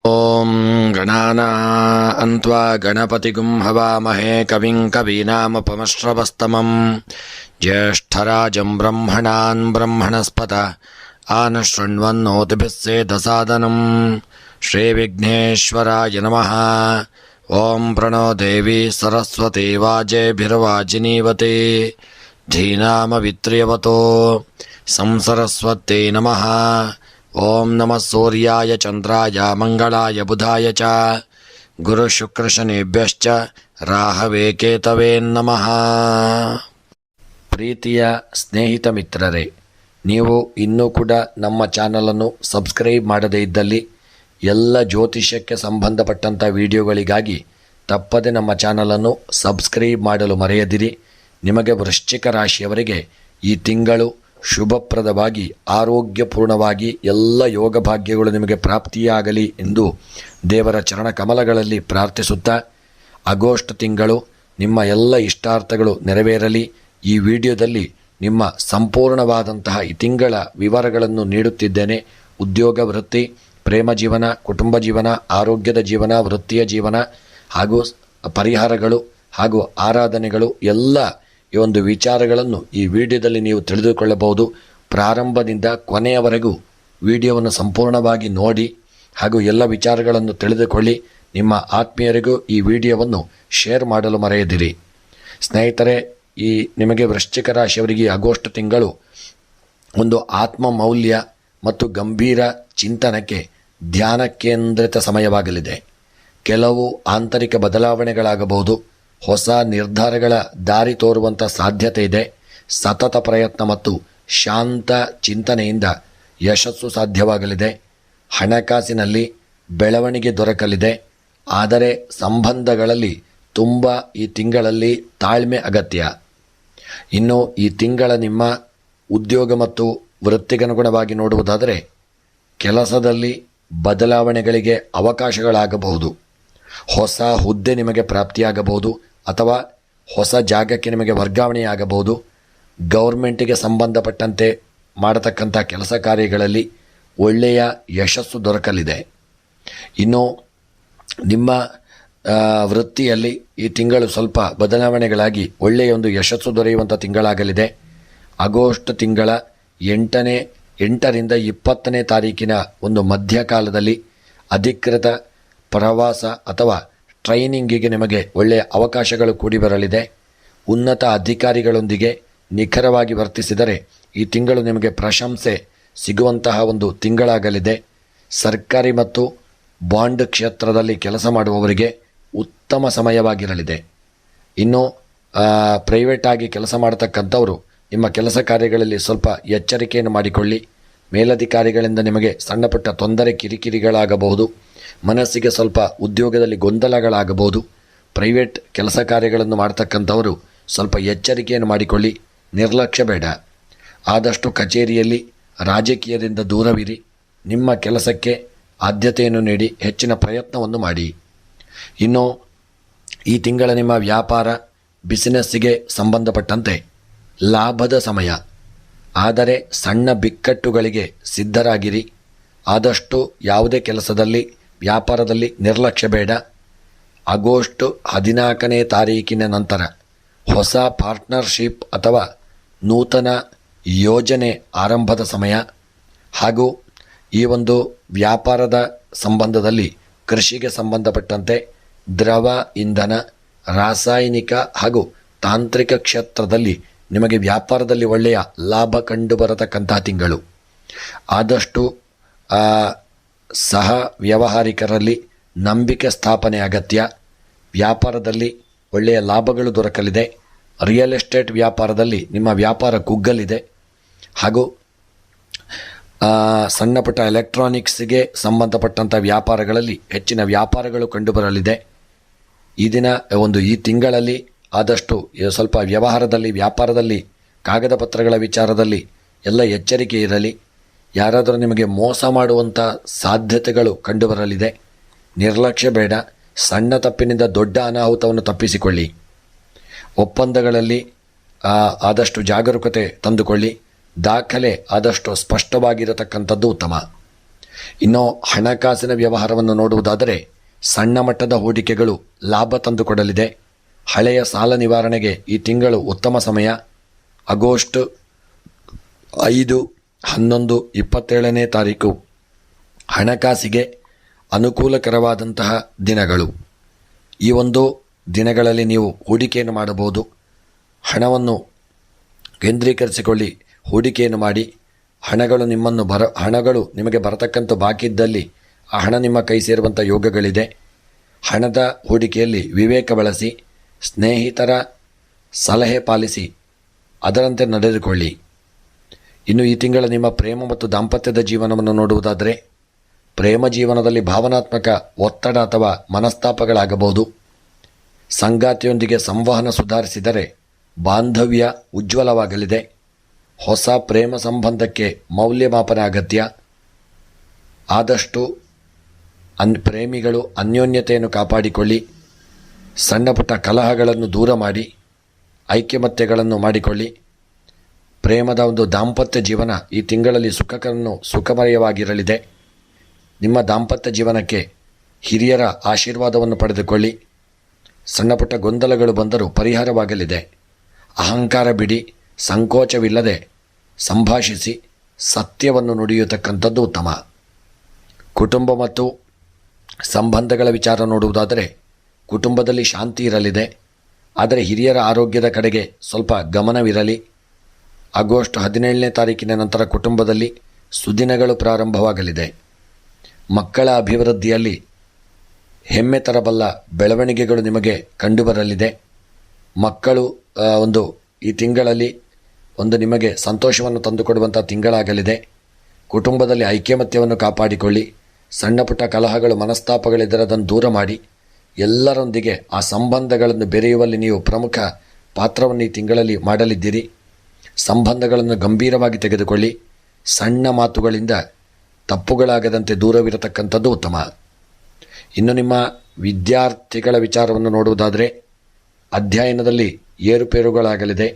ಓಂ ಗಣಾನಾನ್ತ್ವಾ ಗಣಪತಿಗುಂ ಹವಾಮಹೇ ಕವಿಂ ಕವೀನಾಮುಪಮಶ್ರವಸ್ತಮಂ ಜ್ಯೇಷ್ಠರಾಜಂ ಬ್ರಹ್ಮಣಾನ್ ಬ್ರಹ್ಮಣಸ್ಪತ ಆನಶೃಣ್ವನ್ನೋತಿಭಿಸ್ಸೇದಸಾದನಂ ಶ್ರೀವಿಘ್ನೇಶ್ವರಾಯ ನಮಃ. ಓಂ ಪ್ರಣೋ ದೇವಿ ಸರಸ್ವತಿ ವಾಜೇಭಿರ್ವಾಜಿನೀವತಿ ಧೀನಾಮವಿತ್ರ್ಯವತೋ ಸಂಸರಸ್ವತ್ಯೈ ನಮಃ. ಓಂ ನಮಃ ಸೂರ್ಯಾಯ ಚಂದ್ರಾಯ ಮಂಗಳಾಯ ಬುಧಾಯ ಚ ಗುರುಶುಕ್ರಶನಿಭ್ಯಶ್ಚ ರಾಹವೇ ಕೇತವೇ ನಮಃ. ಪ್ರೀತಿಯ ಸ್ನೇಹಿತ ಮಿತ್ರರೇ, ನೀವು ಇನ್ನೂ ಕೂಡ ನಮ್ಮ ಚಾನಲನ್ನು ಸಬ್ಸ್ಕ್ರೈಬ್ ಮಾಡದೇ ಇದ್ದಲ್ಲಿ ಎಲ್ಲ ಜ್ಯೋತಿಷ್ಯಕ್ಕೆ ಸಂಬಂಧಪಟ್ಟಂಥ ವಿಡಿಯೋಗಳಿಗಾಗಿ ತಪ್ಪದೆ ನಮ್ಮ ಚಾನಲನ್ನು ಸಬ್ಸ್ಕ್ರೈಬ್ ಮಾಡಲು ಮರೆಯದಿರಿ. ನಿಮಗೆ ವೃಶ್ಚಿಕ ರಾಶಿಯವರಿಗೆ ಈ ತಿಂಗಳು ಶುಭಪ್ರದವಾಗಿ ಆರೋಗ್ಯಪೂರ್ಣವಾಗಿ ಎಲ್ಲ ಯೋಗ ಭಾಗ್ಯಗಳು ನಿಮಗೆ ಪ್ರಾಪ್ತಿಯಾಗಲಿ ಎಂದು ದೇವರ ಚರಣ ಕಮಲಗಳಲ್ಲಿ ಪ್ರಾರ್ಥಿಸುತ್ತಾ, ಆಗಸ್ಟ್ ತಿಂಗಳು ನಿಮ್ಮ ಎಲ್ಲ ಇಷ್ಟಾರ್ಥಗಳು ನೆರವೇರಲಿ. ಈ ವಿಡಿಯೋದಲ್ಲಿ ನಿಮ್ಮ ಸಂಪೂರ್ಣವಾದಂತಹ ಈ ತಿಂಗಳ ವಿವರಗಳನ್ನು ನೀಡುತ್ತಿದ್ದೇನೆ. ಉದ್ಯೋಗ, ವೃತ್ತಿ, ಪ್ರೇಮ ಜೀವನ, ಕುಟುಂಬ ಜೀವನ, ಆರೋಗ್ಯದ ಜೀವನ, ವೃತ್ತಿಯ ಜೀವನ ಹಾಗೂ ಪರಿಹಾರಗಳು ಹಾಗೂ ಆರಾಧನೆಗಳು ಎಲ್ಲ ಈ ಒಂದು ವಿಚಾರಗಳನ್ನು ಈ ವಿಡಿಯೋದಲ್ಲಿ ನೀವು ತಿಳಿದುಕೊಳ್ಳಬಹುದು. ಪ್ರಾರಂಭದಿಂದ ಕೊನೆಯವರೆಗೂ ವಿಡಿಯೋವನ್ನು ಸಂಪೂರ್ಣವಾಗಿ ನೋಡಿ ಹಾಗೂ ಎಲ್ಲ ವಿಚಾರಗಳನ್ನು ತಿಳಿದುಕೊಳ್ಳಿ. ನಿಮ್ಮ ಆತ್ಮೀಯರಿಗೂ ಈ ವಿಡಿಯೋವನ್ನು ಶೇರ್ ಮಾಡಲು ಮರೆಯದಿರಿ. ಸ್ನೇಹಿತರೆ, ಈ ನಿಮಗೆ ವೃಶ್ಚಿಕ ರಾಶಿಯವರಿಗೆ ಆಗಸ್ಟ್ ತಿಂಗಳು ಒಂದು ಆತ್ಮ ಮೌಲ್ಯ ಮತ್ತು ಗಂಭೀರ ಚಿಂತನಕ್ಕೆ ಧ್ಯಾನ ಕೇಂದ್ರಿತ ಸಮಯವಾಗಲಿದೆ. ಕೆಲವು ಆಂತರಿಕ ಬದಲಾವಣೆಗಳಾಗಬಹುದು. ಹೊಸ ನಿರ್ಧಾರಗಳ ದಾರಿ ತೋರುವಂಥ ಸಾಧ್ಯತೆ ಇದೆ. ಸತತ ಪ್ರಯತ್ನ ಮತ್ತು ಶಾಂತ ಚಿಂತನೆಯಿಂದ ಯಶಸ್ಸು ಸಾಧ್ಯವಾಗಲಿದೆ. ಹಣಕಾಸಿನಲ್ಲಿ ಬೆಳವಣಿಗೆ ದೊರಕಲಿದೆ. ಆದರೆ ಸಂಬಂಧಗಳಲ್ಲಿ ತುಂಬ ಈ ತಿಂಗಳಲ್ಲಿ ತಾಳ್ಮೆ ಅಗತ್ಯ. ಇನ್ನು ಈ ತಿಂಗಳ ನಿಮ್ಮ ಉದ್ಯೋಗ ಮತ್ತು ವೃತ್ತಿಗನುಗುಣವಾಗಿ ನೋಡುವುದಾದರೆ ಕೆಲಸದಲ್ಲಿ ಬದಲಾವಣೆಗಳಿಗೆ ಅವಕಾಶಗಳಾಗಬಹುದು. ಹೊಸ ಹುದ್ದೆ ನಿಮಗೆ ಪ್ರಾಪ್ತಿಯಾಗಬಹುದು ಅಥವಾ ಹೊಸ ಜಾಗಕ್ಕೆ ನಿಮಗೆ ವರ್ಗಾವಣೆಯಾಗಬಹುದು. ಗೌರ್ಮೆಂಟಿಗೆ ಸಂಬಂಧಪಟ್ಟಂತೆ ಮಾಡತಕ್ಕಂಥ ಕೆಲಸ ಕಾರ್ಯಗಳಲ್ಲಿ ಒಳ್ಳೆಯ ಯಶಸ್ಸು ದೊರಕಲಿದೆ. ಇನ್ನು ನಿಮ್ಮ ವೃತ್ತಿಯಲ್ಲಿ ಈ ತಿಂಗಳು ಸ್ವಲ್ಪ ಬದಲಾವಣೆಗಳಾಗಿ ಒಳ್ಳೆಯ ಒಂದು ಯಶಸ್ಸು ದೊರೆಯುವಂಥ ತಿಂಗಳಾಗಲಿದೆ. ಆಗಸ್ಟ್ ತಿಂಗಳ 8ರಿಂದ 20ನೇ ತಾರೀಕಿನ ಒಂದು ಮಧ್ಯಕಾಲದಲ್ಲಿ ಅಧಿಕೃತ ಪ್ರವಾಸ ಅಥವಾ ಟ್ರೈನಿಂಗಿಗೆ ನಿಮಗೆ ಒಳ್ಳೆಯ ಅವಕಾಶಗಳು ಕೂಡಿ ಬರಲಿದೆ. ಉನ್ನತ ಅಧಿಕಾರಿಗಳೊಂದಿಗೆ ನಿಖರವಾಗಿ ವರ್ತಿಸಿದರೆ ಈ ತಿಂಗಳು ನಿಮಗೆ ಪ್ರಶಂಸೆ ಸಿಗುವಂತಹ ಒಂದು ತಿಂಗಳಾಗಲಿದೆ. ಸರ್ಕಾರಿ ಮತ್ತು ಬಾಂಡ್ ಕ್ಷೇತ್ರದಲ್ಲಿ ಕೆಲಸ ಮಾಡುವವರಿಗೆ ಉತ್ತಮ ಸಮಯವಾಗಿರಲಿದೆ. ಇನ್ನು ಪ್ರೈವೇಟ್ ಆಗಿ ಕೆಲಸ ಮಾಡತಕ್ಕಂಥವರು ನಿಮ್ಮ ಕೆಲಸ ಕಾರ್ಯಗಳಲ್ಲಿ ಸ್ವಲ್ಪ ಎಚ್ಚರಿಕೆಯನ್ನು ಮಾಡಿಕೊಳ್ಳಿ. ಮೇಲಧಿಕಾರಿಗಳಿಂದ ನಿಮಗೆ ಸಣ್ಣ ಪುಟ್ಟ ತೊಂದರೆ ಕಿರಿಕಿರಿಗಳಾಗಬಹುದು. ಮನಸ್ಸಿಗೆ ಸ್ವಲ್ಪ ಉದ್ಯೋಗದಲ್ಲಿ ಗೊಂದಲಗಳಾಗಬಹುದು. ಪ್ರೈವೇಟ್ ಕೆಲಸ ಕಾರ್ಯಗಳನ್ನು ಮಾಡ್ತಕ್ಕಂಥವರು ಸ್ವಲ್ಪ ಎಚ್ಚರಿಕೆಯನ್ನು ಮಾಡಿಕೊಳ್ಳಿ. ನಿರ್ಲಕ್ಷ್ಯ ಬೇಡ. ಆದಷ್ಟು ಕಚೇರಿಯಲ್ಲಿ ರಾಜಕೀಯದಿಂದ ದೂರವಿರಿ. ನಿಮ್ಮ ಕೆಲಸಕ್ಕೆ ಆದ್ಯತೆಯನ್ನು ನೀಡಿ ಹೆಚ್ಚಿನ ಪ್ರಯತ್ನವನ್ನು ಮಾಡಿ. ಇನ್ನು ಈ ತಿಂಗಳ ನಿಮ್ಮ ವ್ಯಾಪಾರ ಬಿಸಿನೆಸ್ಸಿಗೆ ಸಂಬಂಧಪಟ್ಟಂತೆ ಲಾಭದ ಸಮಯ. ಆದರೆ ಸಣ್ಣ ಬಿಕ್ಕಟ್ಟುಗಳಿಗೆ ಸಿದ್ಧರಾಗಿರಿ. ಆದಷ್ಟು ಯಾವುದೇ ಕೆಲಸದಲ್ಲಿ ವ್ಯಾಪಾರದಲ್ಲಿ ನಿರ್ಲಕ್ಷ್ಯ ಬೇಡ. ಆಗಸ್ಟ್ 14ನೇ ತಾರೀಕಿನ ನಂತರ ಹೊಸ ಪಾರ್ಟ್ನರ್ಶಿಪ್ ಅಥವಾ ನೂತನ ಯೋಜನೆ ಆರಂಭದ ಸಮಯ ಹಾಗೂ ಈ ಒಂದು ವ್ಯಾಪಾರದ ಸಂಬಂಧದಲ್ಲಿ ಕೃಷಿಗೆ ಸಂಬಂಧಪಟ್ಟಂತೆ ದ್ರವ ಇಂಧನ, ರಾಸಾಯನಿಕ ಹಾಗೂ ತಾಂತ್ರಿಕ ಕ್ಷೇತ್ರದಲ್ಲಿ ನಿಮಗೆ ವ್ಯಾಪಾರದಲ್ಲಿ ಒಳ್ಳೆಯ ಲಾಭ ಕಂಡು ಬರತಕ್ಕಂತಹ ತಿಂಗಳು. ಆದಷ್ಟು ಸಹ ವ್ಯವಹಾರಿಕರಲ್ಲಿ ನಂಬಿಕೆ ಸ್ಥಾಪನೆ ಅಗತ್ಯ. ವ್ಯಾಪಾರದಲ್ಲಿ ಒಳ್ಳೆಯ ಲಾಭಗಳು ದೊರಕಲಿದೆ. ರಿಯಲ್ ಎಸ್ಟೇಟ್ ವ್ಯಾಪಾರದಲ್ಲಿ ನಿಮ್ಮ ವ್ಯಾಪಾರ ಕುಗ್ಗಲಿದೆ. ಹಾಗೂ ಸಣ್ಣ ಪುಟ್ಟ ಎಲೆಕ್ಟ್ರಾನಿಕ್ಸ್ಗೆ ಸಂಬಂಧಪಟ್ಟಂಥ ವ್ಯಾಪಾರಗಳಲ್ಲಿ ಹೆಚ್ಚಿನ ವ್ಯಾಪಾರಗಳು ಕಂಡುಬರಲಿದೆ. ಈ ತಿಂಗಳಲ್ಲಿ ಆದಷ್ಟು ಸ್ವಲ್ಪ ವ್ಯವಹಾರದಲ್ಲಿ ವ್ಯಾಪಾರದಲ್ಲಿ ಕಾಗದ ಪತ್ರಗಳ ವಿಚಾರದಲ್ಲಿ ಎಲ್ಲ ಎಚ್ಚರಿಕೆ ಇರಲಿ. ಯಾರಾದರೂ ನಿಮಗೆ ಮೋಸ ಮಾಡುವಂಥ ಸಾಧ್ಯತೆಗಳು ಕಂಡುಬರಲಿದೆ. ನಿರ್ಲಕ್ಷ್ಯ ಬೇಡ. ಸಣ್ಣ ತಪ್ಪಿನಿಂದ ದೊಡ್ಡ ಅನಾಹುತವನ್ನು ತಪ್ಪಿಸಿಕೊಳ್ಳಿ. ಒಪ್ಪಂದಗಳಲ್ಲಿ ಆದಷ್ಟು ಜಾಗರೂಕತೆ ತಂದುಕೊಳ್ಳಿ. ದಾಖಲೆ ಆದಷ್ಟು ಸ್ಪಷ್ಟವಾಗಿರತಕ್ಕಂಥದ್ದು ಉತ್ತಮ. ಇನ್ನು ಹಣಕಾಸಿನ ವ್ಯವಹಾರವನ್ನು ನೋಡುವುದಾದರೆ ಸಣ್ಣ ಮಟ್ಟದ ಹೂಡಿಕೆಗಳು ಲಾಭ ತಂದುಕೊಡಲಿದೆ. ಹಳೆಯ ಸಾಲ ನಿವಾರಣೆಗೆ ಈ ತಿಂಗಳು ಉತ್ತಮ ಸಮಯ. ಆಗಸ್ಟ್ 5, 11, 27ನೇ ತಾರೀಕು ಹಣಕಾಸಿಗೆ ಅನುಕೂಲಕರವಾದಂತಹ ದಿನಗಳು. ಈ ಒಂದು ದಿನಗಳಲ್ಲಿ ನೀವು ಹೂಡಿಕೆಯನ್ನು ಮಾಡಬಹುದು. ಹಣವನ್ನು ಕೇಂದ್ರೀಕರಿಸಿಕೊಳ್ಳಿ, ಹೂಡಿಕೆಯನ್ನು ಮಾಡಿ. ಹಣಗಳು ನಿಮಗೆ ಬರತಕ್ಕಂಥ ಬಾಕಿ ಇದ್ದಲ್ಲಿ ಆ ಹಣ ನಿಮ್ಮ ಕೈ ಸೇರುವಂಥ ಯೋಗಗಳಿದೆ. ಹಣದ ಹೂಡಿಕೆಯಲ್ಲಿ ವಿವೇಕ ಬಳಸಿ, ಸ್ನೇಹಿತರ ಸಲಹೆ ಪಾಲಿಸಿ, ಅದರಂತೆ ನಡೆದುಕೊಳ್ಳಿ. ಇನ್ನು ಈ ತಿಂಗಳ ನಿಮ್ಮ ಪ್ರೇಮ ಮತ್ತು ದಾಂಪತ್ಯದ ಜೀವನವನ್ನು ನೋಡುವುದಾದರೆ ಪ್ರೇಮ ಜೀವನದಲ್ಲಿ ಭಾವನಾತ್ಮಕ ಒತ್ತಡ ಅಥವಾ ಮನಸ್ತಾಪಗಳಾಗಬಹುದು. ಸಂಗಾತಿಯೊಂದಿಗೆ ಸಂವಹನ ಸುಧಾರಿಸಿದರೆ ಬಾಂಧವ್ಯ ಉಜ್ವಲವಾಗಲಿದೆ. ಹೊಸ ಪ್ರೇಮ ಸಂಬಂಧಕ್ಕೆ ಮೌಲ್ಯಮಾಪನ ಅಗತ್ಯ. ಆದಷ್ಟು ಪ್ರೇಮಿಗಳು ಅನ್ಯೋನ್ಯತೆಯನ್ನು ಕಾಪಾಡಿಕೊಳ್ಳಿ. ಸಣ್ಣ ಪುಟ್ಟ ಕಲಹಗಳನ್ನು ದೂರ ಮಾಡಿ ಐಕ್ಯಮತ್ಯಗಳನ್ನು ಮಾಡಿಕೊಳ್ಳಿ. ಪ್ರೇಮದ ಒಂದು ದಾಂಪತ್ಯ ಜೀವನ ಈ ತಿಂಗಳಲ್ಲಿ ಸುಖಮಯವಾಗಿರಲಿದೆ. ನಿಮ್ಮ ದಾಂಪತ್ಯ ಜೀವನಕ್ಕೆ ಹಿರಿಯರ ಆಶೀರ್ವಾದವನ್ನು ಪಡೆದುಕೊಳ್ಳಿ. ಸಣ್ಣ ಪುಟ್ಟ ಗೊಂದಲಗಳು ಬಂದರೂ ಪರಿಹಾರವಾಗಲಿದೆ. ಅಹಂಕಾರ ಬಿಡಿ, ಸಂಕೋಚವಿಲ್ಲದೆ ಸಂಭಾಷಿಸಿ ಸತ್ಯವನ್ನು ನುಡಿಯತಕ್ಕಂಥದ್ದು ಉತ್ತಮ. ಕುಟುಂಬ ಮತ್ತು ಸಂಬಂಧಗಳ ವಿಚಾರ ನೋಡುವುದಾದರೆ ಕುಟುಂಬದಲ್ಲಿ ಶಾಂತಿ ಇರಲಿದೆ. ಆದರೆ ಹಿರಿಯರ ಆರೋಗ್ಯದ ಕಡೆಗೆ ಸ್ವಲ್ಪ ಗಮನವಿರಲಿ. ಆಗಸ್ಟ್ 17ನೇ ತಾರೀಕಿನ ನಂತರ ಕುಟುಂಬದಲ್ಲಿ ಸುದಿನಗಳು ಪ್ರಾರಂಭವಾಗಲಿದೆ. ಮಕ್ಕಳ ಅಭಿವೃದ್ಧಿಯಲ್ಲಿ ಹೆಮ್ಮೆ ತರಬಲ್ಲ ಬೆಳವಣಿಗೆಗಳು ನಿಮಗೆ ಕಂಡುಬರಲಿದೆ. ಮಕ್ಕಳು ಈ ತಿಂಗಳಲ್ಲಿ ನಿಮಗೆ ಸಂತೋಷವನ್ನು ತಂದುಕೊಡುವಂಥ ತಿಂಗಳಾಗಲಿದೆ. ಕುಟುಂಬದಲ್ಲಿ ಐಕ್ಯಮತ್ಯವನ್ನು ಕಾಪಾಡಿಕೊಳ್ಳಿ. ಸಣ್ಣ ಪುಟ್ಟ ಕಲಹಗಳು, ಮನಸ್ತಾಪಗಳಿದ್ದರದನ್ನು ದೂರ ಮಾಡಿ ಎಲ್ಲರೊಂದಿಗೆ ಆ ಸಂಬಂಧಗಳನ್ನು ಬೆರೆಯುವಲ್ಲಿ ನೀವು ಪ್ರಮುಖ ಪಾತ್ರವನ್ನು ಈ ತಿಂಗಳಲ್ಲಿ ಮಾಡಲಿದ್ದೀರಿ. ಸಂಬಂಧಗಳನ್ನು ಗಂಭೀರವಾಗಿ ತೆಗೆದುಕೊಳ್ಳಿ. ಸಣ್ಣ ಮಾತುಗಳಿಂದ ತಪ್ಪುಗಳಾಗದಂತೆ ದೂರವಿರತಕ್ಕಂಥದ್ದು ಉತ್ತಮ. ಇನ್ನು ನಿಮ್ಮ ವಿದ್ಯಾರ್ಥಿಗಳ ವಿಚಾರವನ್ನು ನೋಡುವುದಾದರೆ ಅಧ್ಯಯನದಲ್ಲಿ ಏರುಪೇರುಗಳಾಗಲಿದೆ.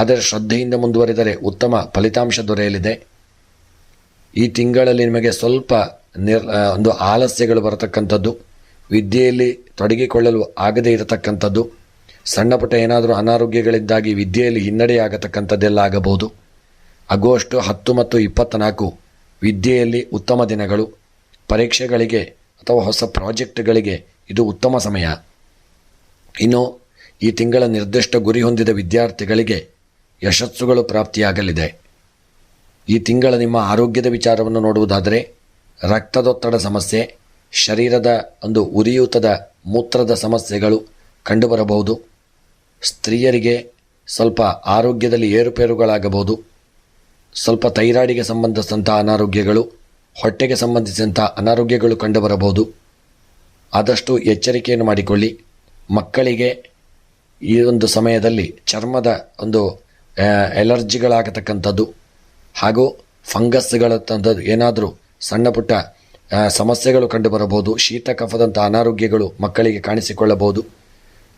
ಆದರೆ ಶ್ರದ್ಧೆಯಿಂದ ಮುಂದುವರಿದರೆ ಉತ್ತಮ ಫಲಿತಾಂಶ ದೊರೆಯಲಿದೆ. ಈ ತಿಂಗಳಲ್ಲಿ ನಿಮಗೆ ಸ್ವಲ್ಪ ಆಲಸ್ಯಗಳು ಬರತಕ್ಕಂಥದ್ದು, ವಿದ್ಯೆಯಲ್ಲಿ ತೊಡಗಿಕೊಳ್ಳಲು ಆಗದೇ ಇರತಕ್ಕಂಥದ್ದು, ಸಣ್ಣ ಪುಟ್ಟ ಏನಾದರೂ ಅನಾರೋಗ್ಯಗಳಿಂದಾಗಿ ವಿದ್ಯೆಯಲ್ಲಿ ಹಿನ್ನಡೆಯಾಗತಕ್ಕಂಥದ್ದೆಲ್ಲ ಆಗಬಹುದು. ಆಗಸ್ಟ್ 10 ಮತ್ತು 24 ವಿದ್ಯೆಯಲ್ಲಿ ಉತ್ತಮ ದಿನಗಳು. ಪರೀಕ್ಷೆಗಳಿಗೆ ಅಥವಾ ಹೊಸ ಪ್ರಾಜೆಕ್ಟ್ಗಳಿಗೆ ಇದು ಉತ್ತಮ ಸಮಯ. ಇನ್ನು ಈ ತಿಂಗಳ ನಿರ್ದಿಷ್ಟ ಗುರಿ ಹೊಂದಿದ ವಿದ್ಯಾರ್ಥಿಗಳಿಗೆ ಯಶಸ್ಸುಗಳು ಪ್ರಾಪ್ತಿಯಾಗಲಿದೆ. ಈ ತಿಂಗಳ ನಿಮ್ಮ ಆರೋಗ್ಯದ ವಿಚಾರವನ್ನು ನೋಡುವುದಾದರೆ ರಕ್ತದೊತ್ತಡ ಸಮಸ್ಯೆ, ಶರೀರದ ಉರಿಯೂತದ ಮೂತ್ರದ ಸಮಸ್ಯೆಗಳು ಕಂಡುಬರಬಹುದು. ಸ್ತ್ರೀಯರಿಗೆ ಸ್ವಲ್ಪ ಆರೋಗ್ಯದಲ್ಲಿ ಏರುಪೇರುಗಳಾಗಬಹುದು. ಸ್ವಲ್ಪ ಥೈರಾಯ್ಡಿಗೆ ಸಂಬಂಧಿಸಿದಂಥ ಅನಾರೋಗ್ಯಗಳು, ಹೊಟ್ಟೆಗೆ ಸಂಬಂಧಿಸಿದಂಥ ಅನಾರೋಗ್ಯಗಳು ಕಂಡುಬರಬಹುದು. ಆದಷ್ಟು ಎಚ್ಚರಿಕೆಯನ್ನು ಮಾಡಿಕೊಳ್ಳಿ. ಮಕ್ಕಳಿಗೆ ಈ ಸಮಯದಲ್ಲಿ ಚರ್ಮದ ಎಲರ್ಜಿಗಳಾಗತಕ್ಕಂಥದ್ದು ಹಾಗೂ ಫಂಗಸ್ಗಳಂಥದ್ದು ಏನಾದರೂ ಸಣ್ಣ ಪುಟ್ಟ ಸಮಸ್ಯೆಗಳು ಕಂಡುಬರಬಹುದು. ಶೀತ ಕಫದಂಥ ಅನಾರೋಗ್ಯಗಳು ಮಕ್ಕಳಿಗೆ ಕಾಣಿಸಿಕೊಳ್ಳಬಹುದು.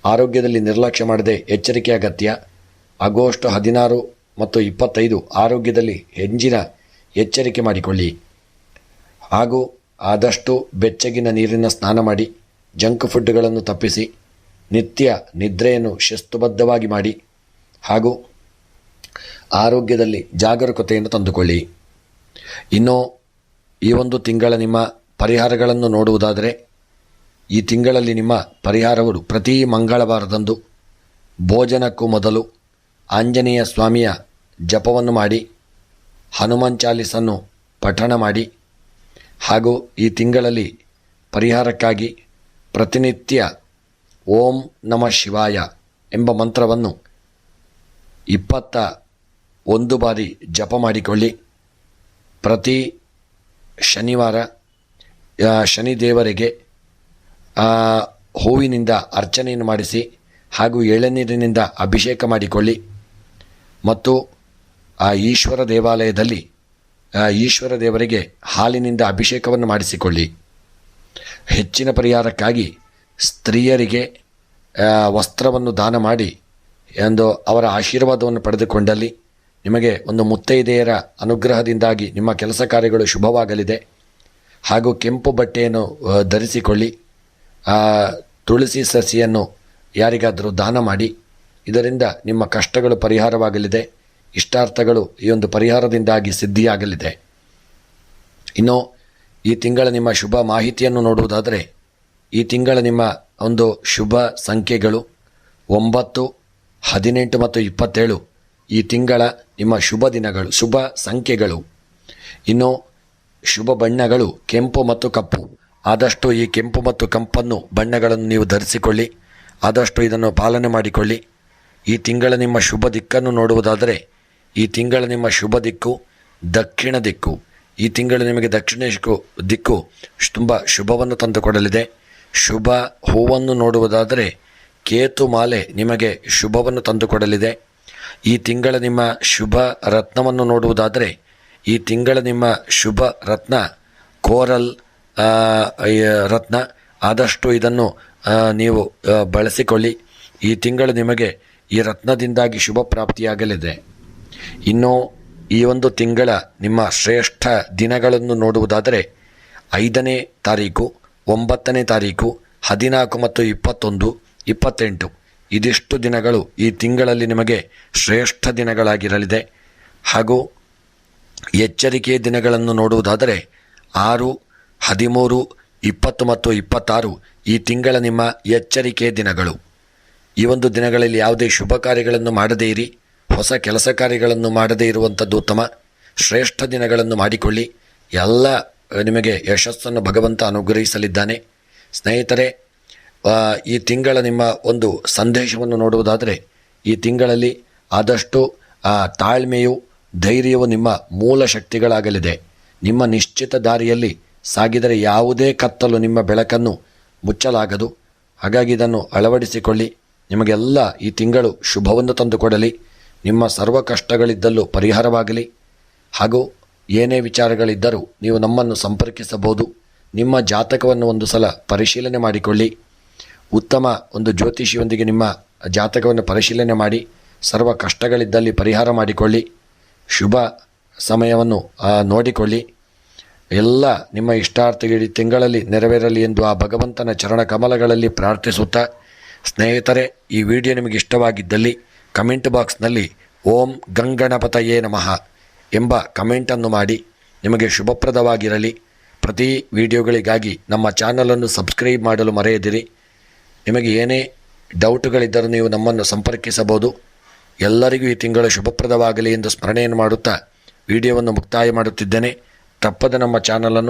ಆರೋಗ್ಯದಲ್ಲಿ ನಿರ್ಲಕ್ಷ್ಯ ಮಾಡದೆ ಎಚ್ಚರಿಕೆ ಅಗತ್ಯ. ಆಗಸ್ಟ್ 16 ಮತ್ತು 25 ಆರೋಗ್ಯದಲ್ಲಿ ಹೆಚ್ಚಿನ ಎಚ್ಚರಿಕೆ ಮಾಡಿಕೊಳ್ಳಿ. ಹಾಗೂ ಆದಷ್ಟು ಬೆಚ್ಚಗಿನ ನೀರಿನ ಸ್ನಾನ ಮಾಡಿ, ಜಂಕ್ ಫುಡ್ಗಳನ್ನು ತಪ್ಪಿಸಿ, ನಿತ್ಯ ನಿದ್ರೆಯನ್ನು ಶಿಸ್ತುಬದ್ಧವಾಗಿ ಮಾಡಿ ಹಾಗೂ ಆರೋಗ್ಯದಲ್ಲಿ ಜಾಗರೂಕತೆಯನ್ನು ತಂದುಕೊಳ್ಳಿ. ಇನ್ನು ಈ ತಿಂಗಳ ನಿಮ್ಮ ಪರಿಹಾರಗಳನ್ನು ನೋಡುವುದಾದರೆ ಈ ತಿಂಗಳಲ್ಲಿ ನಿಮ್ಮ ಪರಿಹಾರಗಳು ಪ್ರತಿ ಮಂಗಳವಾರದಂದು ಭೋಜನಕ್ಕೂ ಮೊದಲು ಆಂಜನೇಯ ಸ್ವಾಮಿಯ ಜಪವನ್ನು ಮಾಡಿ, ಹನುಮಾನ್ ಚಾಲೀಸನ್ನು ಪಠಣ ಮಾಡಿ ಹಾಗೂ ಈ ತಿಂಗಳಲ್ಲಿ ಪರಿಹಾರಕ್ಕಾಗಿ ಪ್ರತಿನಿತ್ಯ ಓಂ ನಮಃ ಶಿವಾಯ ಎಂಬ ಮಂತ್ರವನ್ನು 21 ಬಾರಿ ಜಪ ಮಾಡಿಕೊಳ್ಳಿ. ಪ್ರತಿ ಶನಿವಾರ ಶನಿದೇವರಿಗೆ ಹೂವಿನಿಂದ ಅರ್ಚನೆಯನ್ನು ಮಾಡಿಸಿ ಹಾಗೂ ಎಳೆನೀರಿನಿಂದ ಅಭಿಷೇಕ ಮಾಡಿಕೊಳ್ಳಿ. ಮತ್ತು ಈಶ್ವರ ದೇವಾಲಯದಲ್ಲಿ ಈಶ್ವರ ದೇವರಿಗೆ ಹಾಲಿನಿಂದ ಅಭಿಷೇಕವನ್ನು ಮಾಡಿಸಿಕೊಳ್ಳಿ. ಹೆಚ್ಚಿನ ಪರಿಹಾರಕ್ಕಾಗಿ ಸ್ತ್ರೀಯರಿಗೆ ವಸ್ತ್ರವನ್ನು ದಾನ ಮಾಡಿ ಅವರ ಆಶೀರ್ವಾದವನ್ನು ಪಡೆದುಕೊಂಡಲ್ಲಿ ನಿಮಗೆ ಮುತ್ತೈದೆಯರ ಅನುಗ್ರಹದಿಂದಾಗಿ ನಿಮ್ಮ ಕೆಲಸ ಕಾರ್ಯಗಳು ಶುಭವಾಗಲಿದೆ. ಹಾಗೂ ಕೆಂಪು ಬಟ್ಟೆಯನ್ನು ಧರಿಸಿಕೊಳ್ಳಿ. ತುಳಸಿ ಸಸಿಯನ್ನು ಯಾರಿಗಾದರೂ ದಾನ ಮಾಡಿ. ಇದರಿಂದ ನಿಮ್ಮ ಕಷ್ಟಗಳು ಪರಿಹಾರವಾಗಲಿದೆ. ಇಷ್ಟಾರ್ಥಗಳು ಈ ಒಂದು ಪರಿಹಾರದಿಂದಾಗಿ ಸಿದ್ಧಿಯಾಗಲಿದೆ. ಇನ್ನು ಈ ತಿಂಗಳ ನಿಮ್ಮ ಶುಭ ಮಾಹಿತಿಯನ್ನು ನೋಡುವುದಾದರೆ, ಈ ತಿಂಗಳ ನಿಮ್ಮ ಒಂದು ಶುಭ ಸಂಖ್ಯೆಗಳು 9, 18 ಮತ್ತು 27 ಈ ತಿಂಗಳ ನಿಮ್ಮ ಶುಭ ದಿನಗಳು, ಶುಭ ಸಂಖ್ಯೆಗಳು. ಇನ್ನು ಶುಭ ಬಣ್ಣಗಳು ಕೆಂಪು ಮತ್ತು ಕಪ್ಪು. ಆದಷ್ಟು ಈ ಕೆಂಪು ಮತ್ತು ಕಪ್ಪನ್ನು ಬಣ್ಣಗಳನ್ನು ನೀವು ಧರಿಸಿಕೊಳ್ಳಿ. ಆದಷ್ಟು ಇದನ್ನು ಪಾಲನೆ ಮಾಡಿಕೊಳ್ಳಿ. ಈ ತಿಂಗಳ ನಿಮ್ಮ ಶುಭ ದಿಕ್ಕನ್ನು ನೋಡುವುದಾದರೆ, ಈ ತಿಂಗಳ ನಿಮ್ಮ ಶುಭ ದಿಕ್ಕು ದಕ್ಷಿಣ ದಿಕ್ಕು. ಈ ತಿಂಗಳು ನಿಮಗೆ ದಕ್ಷಿಣ ದಿಕ್ಕು ತುಂಬ ಶುಭವನ್ನು ತಂದುಕೊಡಲಿದೆ. ಶುಭ ಹೂವನ್ನು ನೋಡುವುದಾದರೆ ಕೇತು ಮಾಲೆ ನಿಮಗೆ ಶುಭವನ್ನು ತಂದುಕೊಡಲಿದೆ. ಈ ತಿಂಗಳ ನಿಮ್ಮ ಶುಭ ರತ್ನವನ್ನು ನೋಡುವುದಾದರೆ, ಈ ತಿಂಗಳ ನಿಮ್ಮ ಶುಭ ರತ್ನ ಕೋರಲ್ ರತ್ನ. ಆದಷ್ಟು ಇದನ್ನು ನೀವು ಬಳಸಿಕೊಳ್ಳಿ. ಈ ತಿಂಗಳು ನಿಮಗೆ ಈ ರತ್ನದಿಂದಾಗಿ ಶುಭ ಪ್ರಾಪ್ತಿಯಾಗಲಿದೆ. ಇನ್ನು ಈ ಒಂದು ತಿಂಗಳ ನಿಮ್ಮ ಶ್ರೇಷ್ಠ ದಿನಗಳನ್ನು ನೋಡುವುದಾದರೆ, 5ನೇ ತಾರೀಕು, 9ನೇ ತಾರೀಕು, 14 ಮತ್ತು 21, 28 ಇದಿಷ್ಟು ದಿನಗಳು ಈ ತಿಂಗಳಲ್ಲಿ ನಿಮಗೆ ಶ್ರೇಷ್ಠ ದಿನಗಳಾಗಿರಲಿದೆ. ಹಾಗೂ ಎಚ್ಚರಿಕೆಯ ದಿನಗಳನ್ನು ನೋಡುವುದಾದರೆ 6, 13, 20 ಮತ್ತು 26 ಈ ತಿಂಗಳ ನಿಮ್ಮ ಎಚ್ಚರಿಕೆಯ ದಿನಗಳು. ಈ ಒಂದು ದಿನಗಳಲ್ಲಿ ಯಾವುದೇ ಶುಭ ಕಾರ್ಯಗಳನ್ನು ಮಾಡದೇ ಇರಿ. ಹೊಸ ಕೆಲಸ ಕಾರ್ಯಗಳನ್ನು ಮಾಡದೇ ಇರುವಂಥದ್ದು ಉತ್ತಮ. ಶ್ರೇಷ್ಠ ದಿನಗಳನ್ನು ಮಾಡಿಕೊಳ್ಳಿ. ಎಲ್ಲ ನಿಮಗೆ ಯಶಸ್ಸನ್ನು ಭಗವಂತ ಅನುಗ್ರಹಿಸಲಿದ್ದಾನೆ. ಸ್ನೇಹಿತರೆ, ಈ ತಿಂಗಳ ನಿಮ್ಮ ಒಂದು ಸಂದೇಶವನ್ನು ನೋಡುವುದಾದರೆ, ಈ ತಿಂಗಳಲ್ಲಿ ಆದಷ್ಟು ತಾಳ್ಮೆಯು, ಧೈರ್ಯವು ನಿಮ್ಮ ಮೂಲ ಶಕ್ತಿಗಳಾಗಲಿದೆ. ನಿಮ್ಮ ನಿಶ್ಚಿತ ದಾರಿಯಲ್ಲಿ ಸಾಗಿದರೆ ಯಾವುದೇ ಕತ್ತಲು ನಿಮ್ಮ ಬೆಳಕನ್ನು ಮುಚ್ಚಲಾಗದು. ಹಾಗಾಗಿ ಇದನ್ನು ಅಳವಡಿಸಿಕೊಳ್ಳಿ. ನಿಮಗೆಲ್ಲ ಈ ತಿಂಗಳು ಶುಭವನ್ನು ತಂದುಕೊಡಲಿ. ನಿಮ್ಮ ಸರ್ವ ಕಷ್ಟಗಳಿದ್ದಲ್ಲೂ ಪರಿಹಾರವಾಗಲಿ. ಹಾಗೂ ಏನೇ ವಿಚಾರಗಳಿದ್ದರೂ ನೀವು ನಮ್ಮನ್ನು ಸಂಪರ್ಕಿಸಬಹುದು. ನಿಮ್ಮ ಜಾತಕವನ್ನು ಒಂದು ಸಲ ಪರಿಶೀಲನೆ ಮಾಡಿಕೊಳ್ಳಿ. ಉತ್ತಮ ಒಂದು ಜ್ಯೋತಿಷಿಯೊಂದಿಗೆ ನಿಮ್ಮ ಜಾತಕವನ್ನು ಪರಿಶೀಲನೆ ಮಾಡಿ ಸರ್ವ ಕಷ್ಟಗಳಿದ್ದಲ್ಲಿ ಪರಿಹಾರ ಮಾಡಿಕೊಳ್ಳಿ. ಶುಭ ಸಮಯವನ್ನು ನೋಡಿಕೊಳ್ಳಿ. ಎಲ್ಲ ನಿಮ್ಮ ಇಷ್ಟಾರ್ಥಗಳು ಈ ತಿಂಗಳಲ್ಲಿ ನೆರವೇರಲಿ ಎಂದು ಆ ಭಗವಂತನ ಚರಣ ಕಮಲಗಳಲ್ಲಿ ಪ್ರಾರ್ಥಿಸುತ್ತಾ, ಸ್ನೇಹಿತರೆ, ಈ ವಿಡಿಯೋ ನಿಮಗೆ ಇಷ್ಟವಾಗಿದ್ದಲ್ಲಿ ಕಮೆಂಟ್ ಬಾಕ್ಸ್ನಲ್ಲಿ ಓಂ ಗಂಗಣಪತಯೇ ನಮಃ ಎಂಬ ಕಮೆಂಟನ್ನು ಮಾಡಿ. ನಿಮಗೆ ಶುಭಪ್ರದವಾಗಿರಲಿ. ಪ್ರತಿ ವಿಡಿಯೋಗಳಿಗಾಗಿ ನಮ್ಮ ಚಾನಲನ್ನು ಸಬ್ಸ್ಕ್ರೈಬ್ ಮಾಡಲು ಮರೆಯದಿರಿ. ನಿಮಗೆ ಏನೇ ಡೌಟ್ಗಳಿದ್ದರೂ ನೀವು ನಮ್ಮನ್ನು ಸಂಪರ್ಕಿಸಬಹುದು. ಎಲ್ಲರಿಗೂ ಈ ತಿಂಗಳು ಶುಭಪ್ರದವಾಗಲಿ ಎಂದು ಸ್ಮರಣೆಯನ್ನು ಮಾಡುತ್ತಾ ವಿಡಿಯೋವನ್ನು ಮುಕ್ತಾಯ ಮಾಡುತ್ತಿದ್ದೇನೆ. ತಪ್ಪದೆ ನಮ್ಮ ಚಾನಲನ್ನು